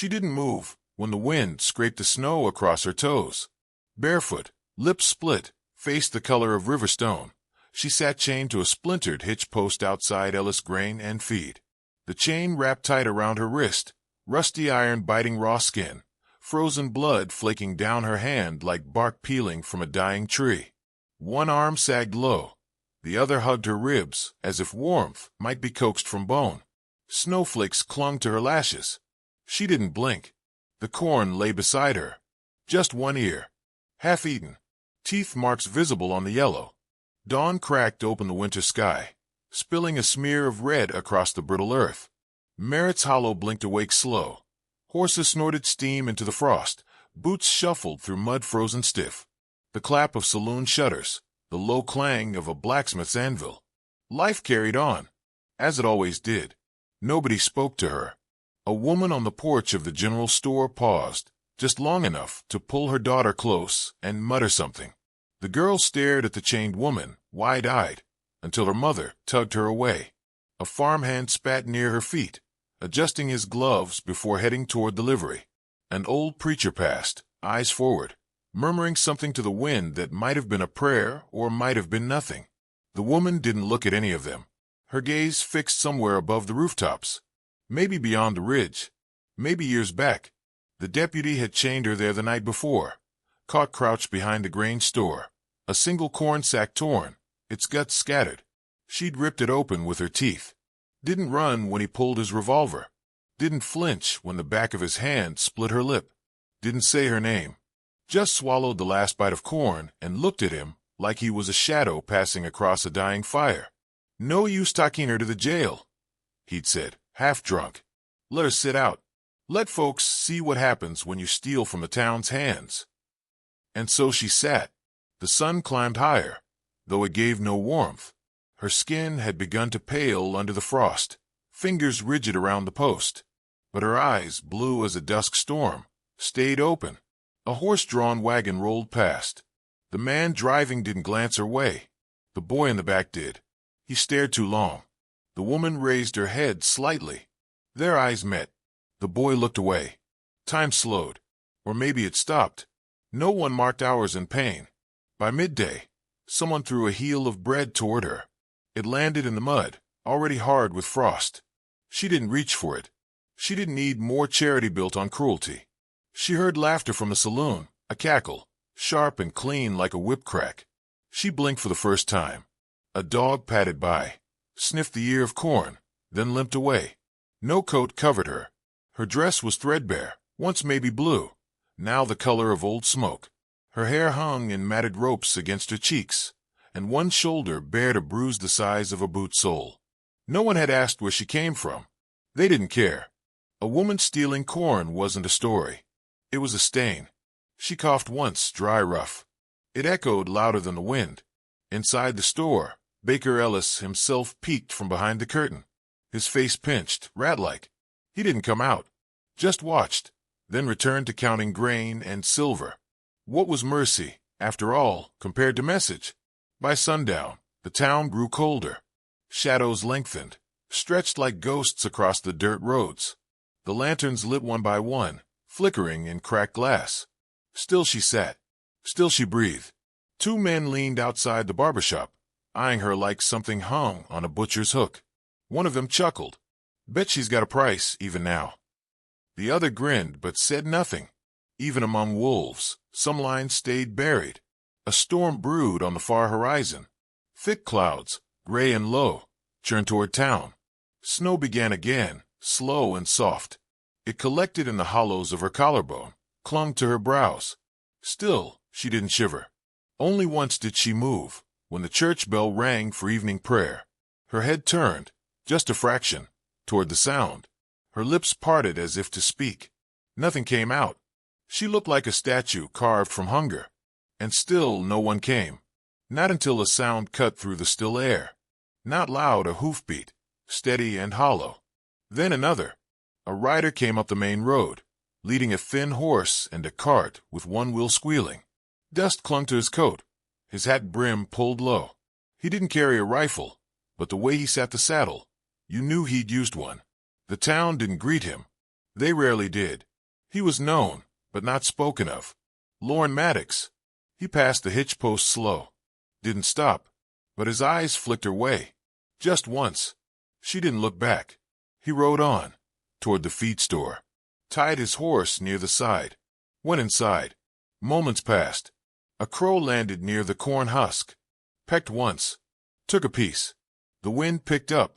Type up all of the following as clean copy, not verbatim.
She didn't move when the wind scraped the snow across her toes. Barefoot, lips split, face the color of river stone, she sat chained to a splintered hitch post outside Ellis Grain and Feed. The chain wrapped tight around her wrist, rusty iron biting raw skin, frozen blood flaking down her hand like bark peeling from a dying tree. One arm sagged low. The other hugged her ribs, as if warmth might be coaxed from bone. Snowflakes clung to her lashes. She didn't blink. The corn lay beside her. Just one ear, half-eaten, teeth marks visible on the yellow. Dawn cracked open the winter sky, spilling a smear of red across the brittle earth. Merritt's Hollow blinked awake slow. Horses snorted steam into the frost. Boots shuffled through mud frozen stiff. The clap of saloon shutters, the low clang of a blacksmith's anvil. Life carried on, as it always did. Nobody spoke to her. A woman on the porch of the general store paused, just long enough to pull her daughter close and mutter something. The girl stared at the chained woman, wide-eyed, until her mother tugged her away. A farmhand spat near her feet, adjusting his gloves before heading toward the livery. An old preacher passed, eyes forward, murmuring something to the wind that might have been a prayer or might have been nothing. The woman didn't look at any of them, her gaze fixed somewhere above the rooftops. Maybe beyond the ridge, maybe years back. The deputy had chained her there the night before, caught crouched behind the grain store. A single corn sack torn, its guts scattered. She'd ripped it open with her teeth. Didn't run when he pulled his revolver. Didn't flinch when the back of his hand split her lip. Didn't say her name. Just swallowed the last bite of corn and looked at him like he was a shadow passing across a dying fire. "No use taking her to the jail," he'd said, half drunk. "Let her sit out. Let folks see what happens when you steal from the town's hands." And so she sat. The sun climbed higher, though it gave no warmth. Her skin had begun to pale under the frost, fingers rigid around the post. But her eyes, blue as a dusk storm, stayed open. A horse-drawn wagon rolled past. The man driving didn't glance her way. The boy in the back did. He stared too long. The woman raised her head slightly. Their eyes met. The boy looked away. Time slowed. Or maybe it stopped. No one marked hours in pain. By midday, someone threw a heel of bread toward her. It landed in the mud, already hard with frost. She didn't reach for it. She didn't need more charity built on cruelty. She heard laughter from the saloon, a cackle, sharp and clean like a whip crack. She blinked for the first time. A dog padded by, sniffed the ear of corn, then limped away. No coat covered her. Her dress was threadbare, once maybe blue, now the color of old smoke. Her hair hung in matted ropes against her cheeks, and one shoulder bared a bruise the size of a boot sole. No one had asked where she came from. They didn't care. A woman stealing corn wasn't a story. It was a stain. She coughed once, dry rough. It echoed louder than the wind. Inside the store, Baker Ellis himself peeked from behind the curtain, his face pinched, rat-like. He didn't come out, just watched, then returned to counting grain and silver. What was mercy, after all, compared to message? By sundown, the town grew colder. Shadows lengthened, stretched like ghosts across the dirt roads. The lanterns lit one by one, flickering in cracked glass. Still she sat. Still she breathed. Two men leaned outside the barber shop, eyeing her like something hung on a butcher's hook. One of them chuckled. "Bet she's got a price, even now." The other grinned but said nothing. Even among wolves, some lines stayed buried. A storm brewed on the far horizon. Thick clouds, gray and low, churned toward town. Snow began again, slow and soft. It collected in the hollows of her collarbone, clung to her brows. Still, she didn't shiver. Only once did she move, when the church bell rang for evening prayer. Her head turned, just a fraction, toward the sound. Her lips parted as if to speak. Nothing came out. She looked like a statue carved from hunger. And still no one came. Not until a sound cut through the still air. Not loud, a hoofbeat, steady and hollow. Then another. A rider came up the main road, leading a thin horse and a cart with one wheel squealing. Dust clung to his coat, his hat brim pulled low. He didn't carry a rifle, but the way he sat the saddle, you knew he'd used one. The town didn't greet him. They rarely did. He was known, but not spoken of. Lorne Maddox. He passed the hitch post slow. Didn't stop, but his eyes flicked her way. Just once. She didn't look back. He rode on, toward the feed store. Tied his horse near the side. Went inside. Moments passed. A crow landed near the corn husk. Pecked once. Took a piece. The wind picked up.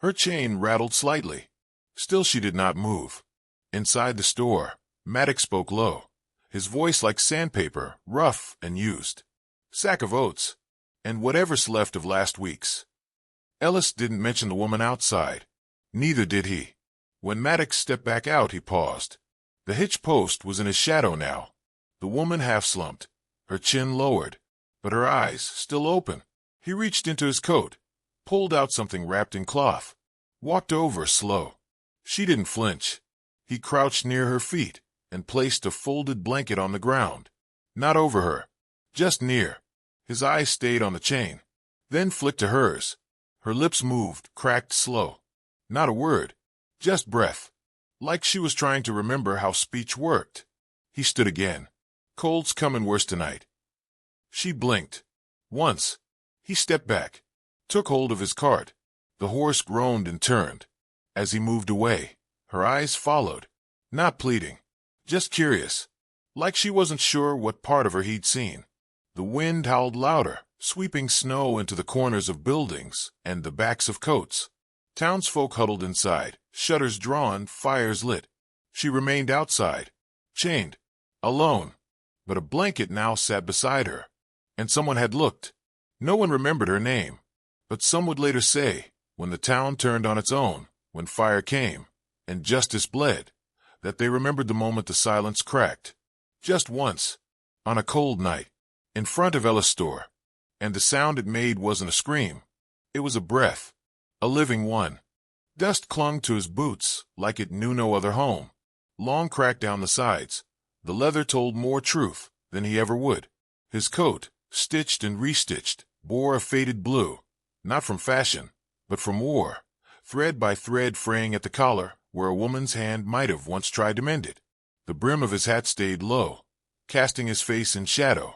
Her chain rattled slightly. Still she did not move. Inside the store, Maddox spoke low, his voice like sandpaper, rough and used. Sack of oats, and whatever's left of last week's. Ellis didn't mention the woman outside. Neither did he. When Maddox stepped back out, he paused. The hitch post was in his shadow now. The woman half-slumped, her chin lowered, but her eyes still open. He reached into his coat, pulled out something wrapped in cloth, walked over slow. She didn't flinch. He crouched near her feet and placed a folded blanket on the ground. Not over her, just near. His eyes stayed on the chain, then flicked to hers. Her lips moved, cracked slow. Not a word, just breath, like she was trying to remember how speech worked. He stood again. Cold's coming worse tonight. She blinked. Once. He stepped back, took hold of his cart. The horse groaned and turned. As he moved away, her eyes followed, not pleading, just curious, like she wasn't sure what part of her he'd seen. The wind howled louder, sweeping snow into the corners of buildings and the backs of coats. Townsfolk huddled inside, shutters drawn, fires lit. She remained outside, chained, alone. But a blanket now sat beside her, and someone had looked. No one remembered her name, but some would later say, when the town turned on its own, when fire came, and justice bled, that they remembered the moment the silence cracked. Just once, on a cold night, in front of Ella's store, and the sound it made wasn't a scream. It was a breath, a living one. Dust clung to his boots like it knew no other home. Long cracked down the sides. The leather told more truth than he ever would. His coat, stitched and restitched, bore a faded blue, not from fashion, but from war, thread by thread fraying at the collar where a woman's hand might have once tried to mend it. The brim of his hat stayed low, casting his face in shadow,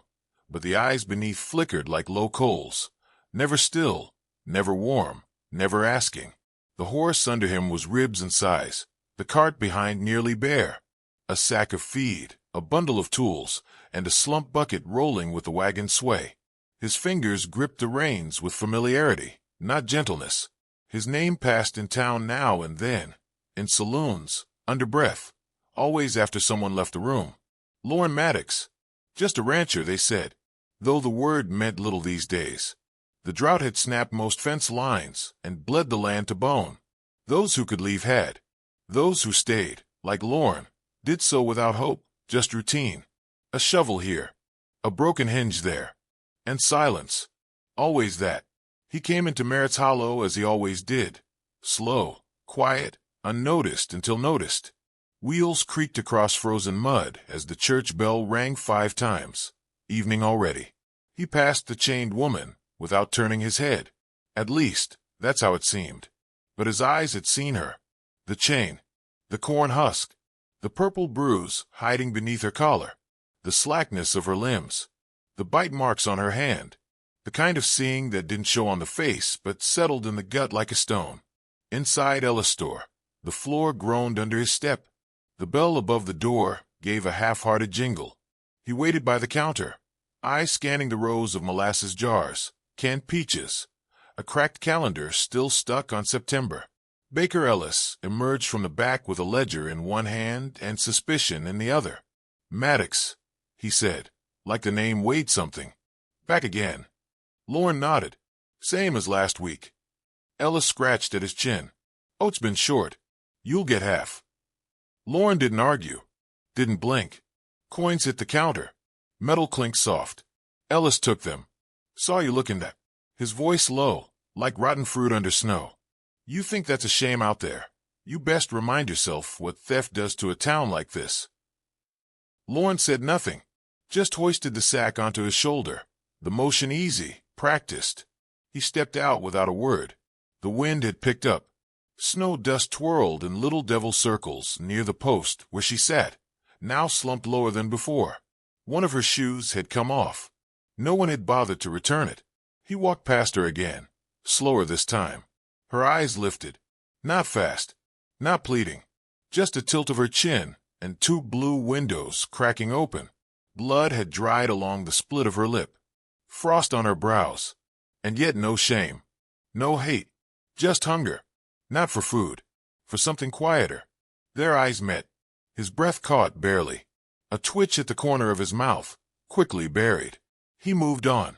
but the eyes beneath flickered like low coals, never still, never warm, never asking. The horse under him was ribs and size, the cart behind nearly bare. A sack of feed, a bundle of tools, and a slump bucket rolling with the wagon's sway. His fingers gripped the reins with familiarity, not gentleness. His name passed in town now and then, in saloons, under breath, always after someone left the room. Lorne Maddox. Just a rancher, they said, though the word meant little these days. The drought had snapped most fence lines and bled the land to bone. Those who could leave had. Those who stayed, like Lorne, did so without hope, just routine. A shovel here, a broken hinge there, and silence. Always that. He came into Merritt's Hollow as he always did, slow, quiet, unnoticed until noticed. Wheels creaked across frozen mud as the church bell rang 5 times. Evening already. He passed the chained woman without turning his head. At least, that's how it seemed. But his eyes had seen her. The chain, the corn husk, the purple bruise hiding beneath her collar, the slackness of her limbs, the bite marks on her hand, the kind of seeing that didn't show on the face but settled in the gut like a stone. Inside Ella's store, the floor groaned under his step. The bell above the door gave a half-hearted jingle. He waited by the counter, eyes scanning the rows of molasses jars, canned peaches, a cracked calendar still stuck on September. Baker Ellis emerged from the back with a ledger in one hand and suspicion in the other. Maddox, he said, like the name weighed something. Back again. Lorne nodded. Same as last week. Ellis scratched at his chin. Oat's been short. You'll get half. Lorne didn't argue, didn't blink. Coins hit the counter. Metal clinked soft. Ellis took them. Saw you looking at. His voice low, like rotten fruit under snow. You think that's a shame out there. You best remind yourself what theft does to a town like this. Lorne said nothing, just hoisted the sack onto his shoulder, the motion easy, practiced. He stepped out without a word. The wind had picked up. Snow dust twirled in little devil circles near the post where she sat, now slumped lower than before. One of her shoes had come off. No one had bothered to return it. He walked past her again, slower this time. Her eyes lifted. Not fast, not pleading. Just a tilt of her chin and two blue windows cracking open. Blood had dried along the split of her lip. Frost on her brows. And yet no shame. No hate. Just hunger. Not for food. For something quieter. Their eyes met. His breath caught barely. A twitch at the corner of his mouth, quickly buried. He moved on.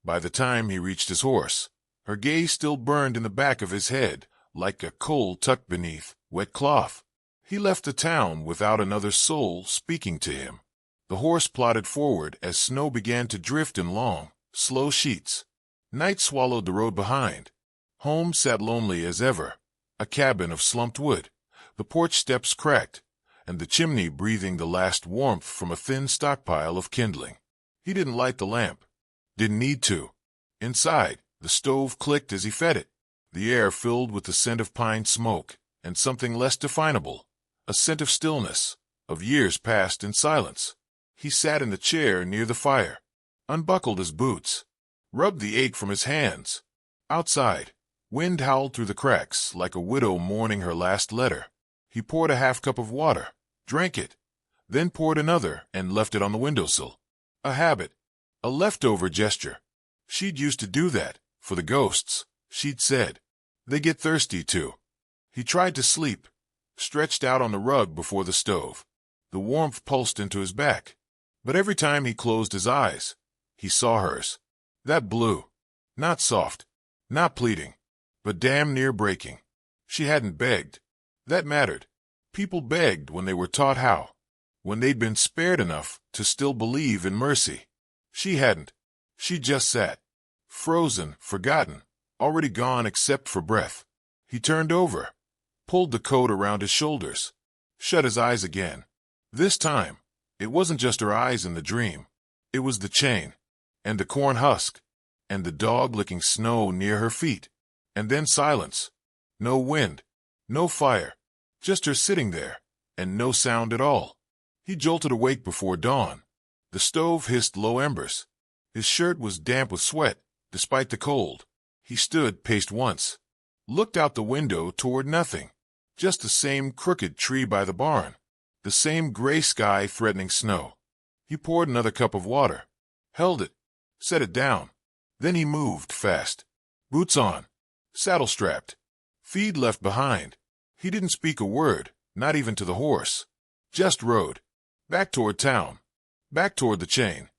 By the time he reached his horse, her gaze still burned in the back of his head, like a coal tucked beneath wet cloth. He left the town without another soul speaking to him. The horse plodded forward as snow began to drift in long, slow sheets. Night swallowed the road behind. Home sat lonely as ever, a cabin of slumped wood, the porch steps cracked, and the chimney breathing the last warmth from a thin stockpile of kindling. He didn't light the lamp. Didn't need to. Inside, the stove clicked as he fed it, the air filled with the scent of pine smoke, and something less definable, a scent of stillness, of years passed in silence. He sat in the chair near the fire, unbuckled his boots, rubbed the ache from his hands. Outside, wind howled through the cracks like a widow mourning her last letter. He poured a half cup of water, drank it, then poured another and left it on the windowsill. A habit, a leftover gesture. She'd used to do that, for the ghosts, she'd said. They get thirsty, too. He tried to sleep, stretched out on the rug before the stove. The warmth pulsed into his back. But every time he closed his eyes, he saw hers. That blue. Not soft, not pleading, but damn near breaking. She hadn't begged. That mattered. People begged when they were taught how, when they'd been spared enough to still believe in mercy. She hadn't. She just sat, frozen, forgotten, already gone except for breath. He turned over, pulled the coat around his shoulders, shut his eyes again. This time, it wasn't just her eyes in the dream. It was the chain, and the corn husk, and the dog licking snow near her feet. And then silence. No wind, no fire, just her sitting there, and no sound at all. He jolted awake before dawn. The stove hissed low embers. His shirt was damp with sweat, despite the cold. He stood, paced once, looked out the window toward nothing. Just the same crooked tree by the barn, the same gray sky threatening snow. He poured another cup of water, held it, set it down. Then he moved fast. Boots on, saddle strapped, feed left behind. He didn't speak a word, not even to the horse. Just rode. Back toward town. Back toward the chain.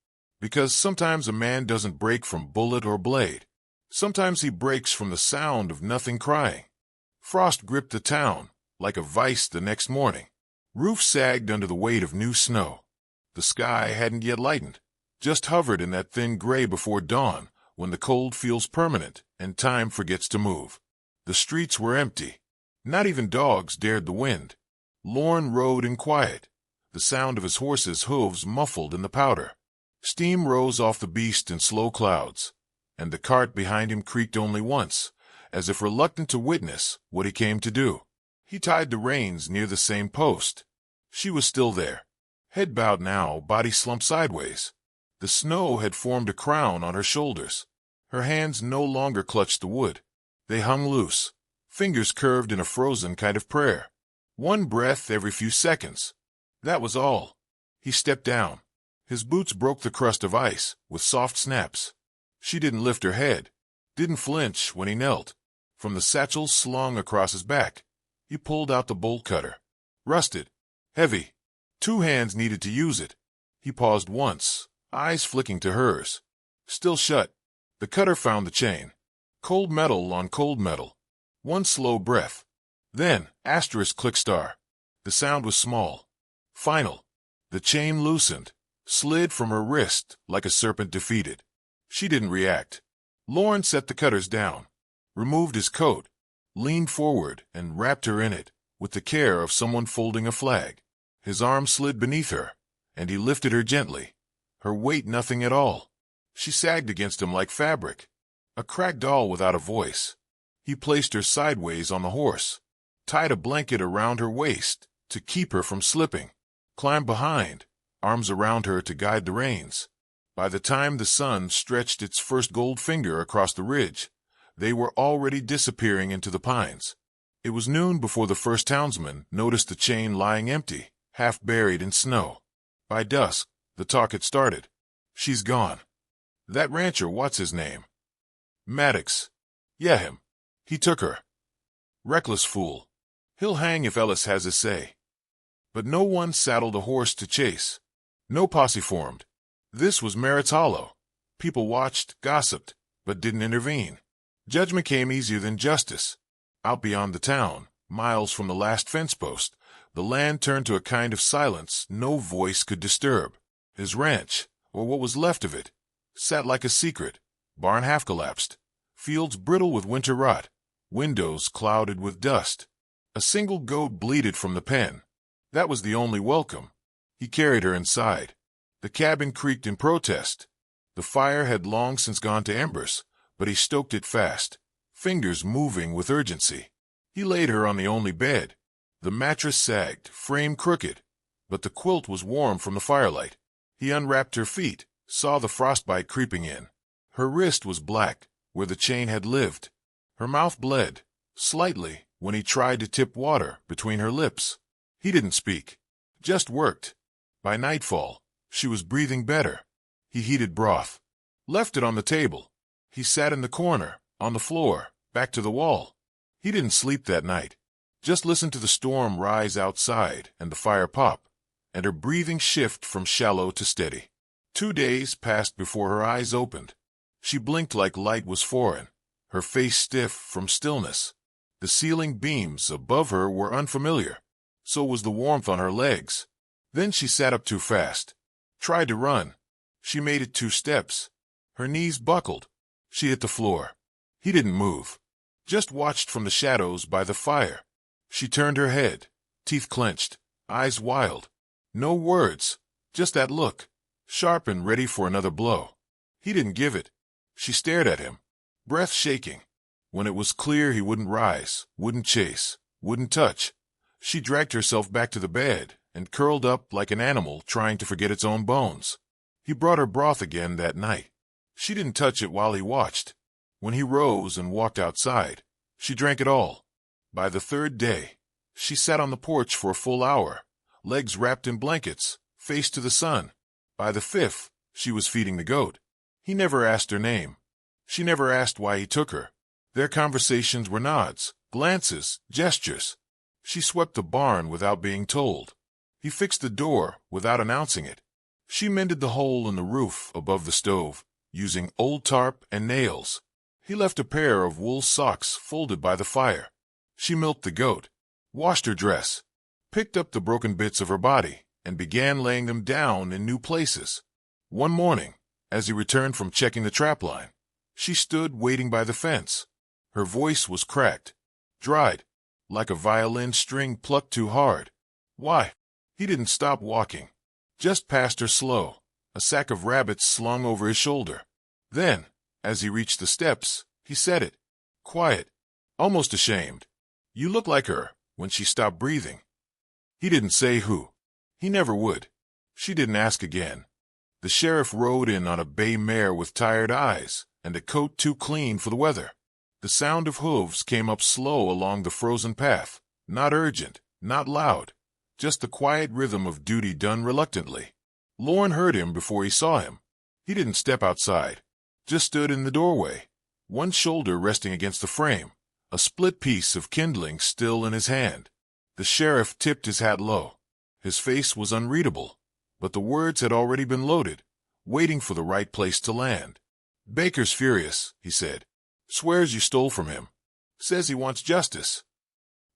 Because sometimes a man doesn't break from bullet or blade. Sometimes he breaks from the sound of nothing crying. Frost gripped the town like a vice the next morning. Roofs sagged under the weight of new snow. The sky hadn't yet lightened, just hovered in that thin gray before dawn when the cold feels permanent and time forgets to move. The streets were empty. Not even dogs dared the wind. Lorne rode in quiet, the sound of his horse's hooves muffled in the powder. Steam rose off the beast in slow clouds, and the cart behind him creaked only once, as if reluctant to witness what he came to do. He tied the reins near the same post. She was still there. Head bowed now, body slumped sideways. The snow had formed a crown on her shoulders. Her hands no longer clutched the wood. They hung loose, fingers curved in a frozen kind of prayer. One breath every few seconds. That was all. He stepped down. His boots broke the crust of ice with soft snaps. She didn't lift her head, didn't flinch when he knelt. From the satchel slung across his back, he pulled out the bolt cutter. Rusted, heavy. 2 hands needed to use it. He paused once, eyes flicking to hers. Still shut. The cutter found the chain. Cold metal on cold metal. One slow breath. Then, *click star. The sound was small. Final. The chain loosened, slid from her wrist like a serpent defeated. She didn't react. Lorne set the cutters down, removed his coat, leaned forward and wrapped her in it with the care of someone folding a flag. His arm slid beneath her, and he lifted her gently, her weight nothing at all. She sagged against him like fabric, a cracked doll without a voice. He placed her sideways on the horse, tied a blanket around her waist to keep her from slipping. climbed behind, arms around her to guide the reins. By the time the sun stretched its first gold finger across the ridge, they were already disappearing into the pines. It was noon before the first townsman noticed the chain lying empty, half buried in snow. By dusk, the talk had started. "She's gone. That rancher, what's his name?" "Maddox." "Yeah, him. He took her." "Reckless fool. He'll hang if Ellis has his say." But no one saddled a horse to chase. No posse formed. This was Merritt's Hollow. People watched, gossiped, but didn't intervene. Judgment came easier than justice. Out beyond the town, miles from the last fence post, the land turned to a kind of silence no voice could disturb. His ranch, or what was left of it, sat like a secret, barn half collapsed, fields brittle with winter rot, windows clouded with dust. A single goat bleated from the pen. That was the only welcome. He carried her inside. The cabin creaked in protest. The fire had long since gone to embers, but he stoked it fast, fingers moving with urgency. He laid her on the only bed. The mattress sagged, frame crooked, but the quilt was warm from the firelight. He unwrapped her feet, saw the frostbite creeping in. Her wrist was black, where the chain had lived. Her mouth bled, slightly, when he tried to tip water between her lips. He didn't speak, just worked. By nightfall, she was breathing better. He heated broth, left it on the table. He sat in the corner, on the floor, back to the wall. He didn't sleep that night. Just listened to the storm rise outside and the fire pop, and her breathing shift from shallow to steady. 2 days passed before her eyes opened. She blinked like light was foreign, her face stiff from stillness. The ceiling beams above her were unfamiliar. So was the warmth on her legs. Then she sat up too fast. Tried to run. She made it 2 steps. Her knees buckled. She hit the floor. He didn't move. Just watched from the shadows by the fire. She turned her head, teeth clenched, eyes wild. No words, just that look, sharp and ready for another blow. He didn't give it. She stared at him, breath shaking. When it was clear he wouldn't rise, wouldn't chase, wouldn't touch, she dragged herself back to the bed and curled up like an animal trying to forget its own bones. He brought her broth again that night. She didn't touch it while he watched. When he rose and walked outside, she drank it all. By the 3rd day, she sat on the porch for a full hour, legs wrapped in blankets, face to the sun. By the 5th, she was feeding the goat. He never asked her name. She never asked why he took her. Their conversations were nods, glances, gestures. She swept the barn without being told. He fixed the door without announcing it. She mended the hole in the roof above the stove, using old tarp and nails. He left a pair of wool socks folded by the fire. She milked the goat, washed her dress, picked up the broken bits of her body, and began laying them down in new places. One morning, as he returned from checking the trapline, she stood waiting by the fence. Her voice was cracked, dried, like a violin string plucked too hard. Why? He didn't stop walking. Just passed her slow, a sack of rabbits slung over his shoulder. Then, as he reached the steps, he said it, quiet, almost ashamed. "You look like her," when she stopped breathing. He didn't say who. He never would. She didn't ask again. The sheriff rode in on a bay mare with tired eyes and a coat too clean for the weather. The sound of hooves came up slow along the frozen path, not urgent, not loud, just the quiet rhythm of duty done reluctantly. Lorne heard him before he saw him. He didn't step outside, just stood in the doorway, one shoulder resting against the frame, a split piece of kindling still in his hand. The sheriff tipped his hat low. His face was unreadable, but the words had already been loaded, waiting for the right place to land. "Baker's furious," he said. "Swears you stole from him. Says he wants justice."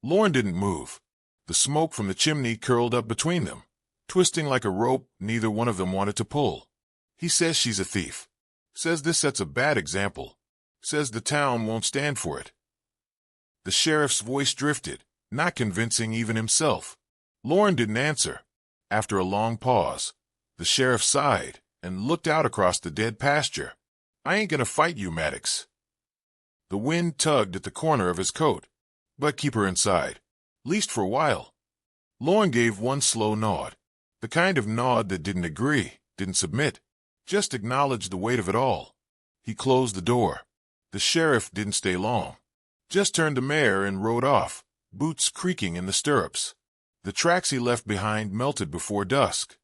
Lorne didn't move. The smoke from the chimney curled up between them, twisting like a rope neither one of them wanted to pull. "He says she's a thief. Says this sets a bad example. Says the town won't stand for it." The sheriff's voice drifted, not convincing even himself. Lorne didn't answer. After a long pause, the sheriff sighed and looked out across the dead pasture. "I ain't gonna fight you, Maddox." The wind tugged at the corner of his coat. "But keep her inside, least for a while." Lorne gave one slow nod. The kind of nod that didn't agree, didn't submit, just acknowledged the weight of it all. He closed the door. The sheriff didn't stay long. Just turned the mare and rode off, boots creaking in the stirrups. The tracks he left behind melted before dusk.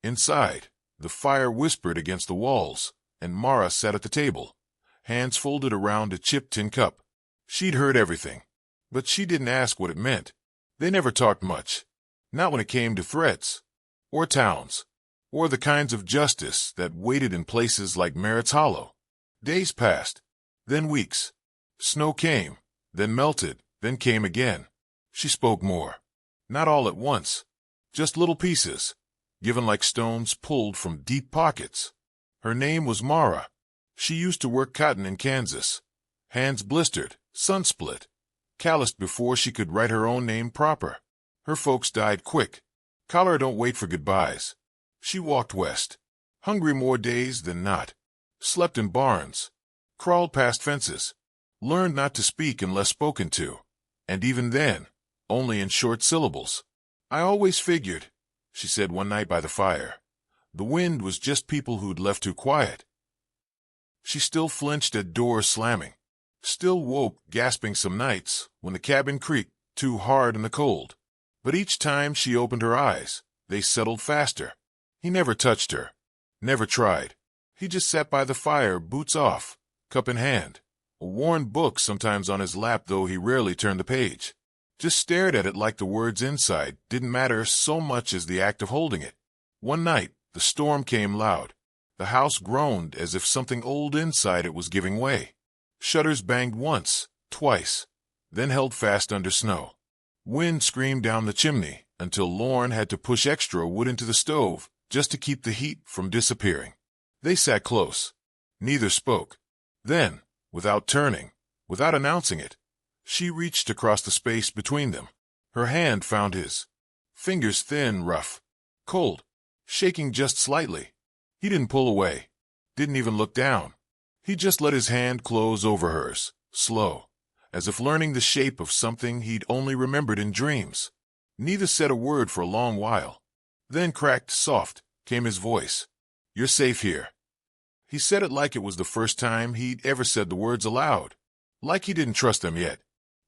Inside, the fire whispered against the walls, and Mara sat at the table, hands folded around a chipped tin cup. She'd heard everything, but she didn't ask what it meant. They never talked much, not when it came to threats, or towns, or the kinds of justice that waited in places like Merritt's Hollow. Days passed, then weeks. Snow came, then melted, then came again. She spoke more. Not all at once, just little pieces, given like stones pulled from deep pockets. Her name was Mara. She used to work cotton in Kansas. Hands blistered, sun-split, calloused before she could write her own name proper. Her folks died quick. Collar don't wait for goodbyes. She walked west, hungry more days than not, slept in barns, crawled past fences, learned not to speak unless spoken to, and even then, only in short syllables. I always figured, she said one night by the fire, the wind was just people who'd left too quiet. She still flinched at doors slamming, still woke gasping some nights when the cabin creaked too hard in the cold. But each time she opened her eyes, they settled faster. He never touched her, never tried. He just sat by the fire, boots off, cup in hand, a worn book sometimes on his lap, though he rarely turned the page. Just stared at it like the words inside didn't matter so much as the act of holding it. One night, the storm came loud. The house groaned as if something old inside it was giving way. Shutters banged once, twice, then held fast under snow. Wind screamed down the chimney until Lorne had to push extra wood into the stove just to keep the heat from disappearing. They sat close. Neither spoke. Then, without turning, without announcing it, she reached across the space between them. Her hand found his. Fingers thin, rough, cold, shaking just slightly. He didn't pull away, didn't even look down. He just let his hand close over hers, slow, as if learning the shape of something he'd only remembered in dreams. Neither said a word for a long while. Then, cracked, soft, came his voice. "You're safe here." He said it like it was the first time he'd ever said the words aloud, like he didn't trust them yet,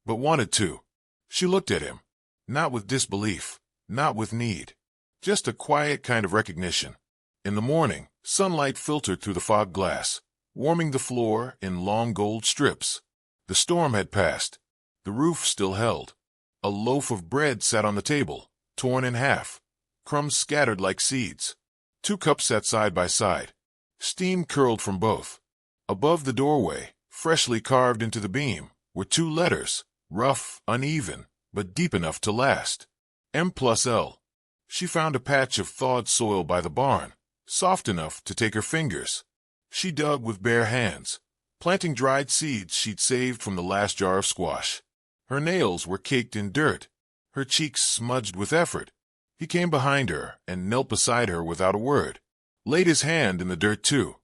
but wanted to. She looked at him, not with disbelief, not with need, just a quiet kind of recognition. In the morning, sunlight filtered through the fog glass, warming the floor in long gold strips. The storm had passed. The roof still held. A loaf of bread sat on the table, torn in half, crumbs scattered like seeds. 2 cups sat side by side. Steam curled from both. Above the doorway, freshly carved into the beam, were 2 letters, rough, uneven, but deep enough to last. M+L. She found a patch of thawed soil by the barn, soft enough to take her fingers. She dug with bare hands, planting dried seeds she'd saved from the last jar of squash. Her nails were caked in dirt, her cheeks smudged with effort. He came behind her and knelt beside her without a word, laid his hand in the dirt too.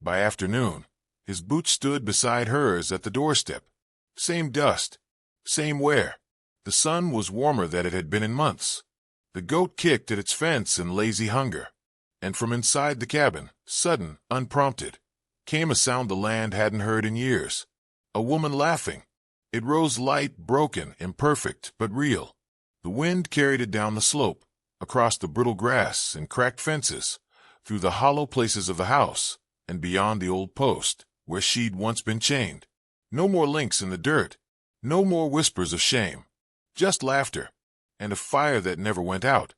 By afternoon, his boots stood beside hers at the doorstep. Same dust, same wear. The sun was warmer than it had been in months. The goat kicked at its fence in lazy hunger. And from inside the cabin, sudden, unprompted, came a sound the land hadn't heard in years. A woman laughing. It rose light, broken, imperfect, but real. The wind carried it down the slope, across the brittle grass and cracked fences, through the hollow places of the house, and beyond the old post, where she'd once been chained. No more links in the dirt, no more whispers of shame, just laughter, and a fire that never went out.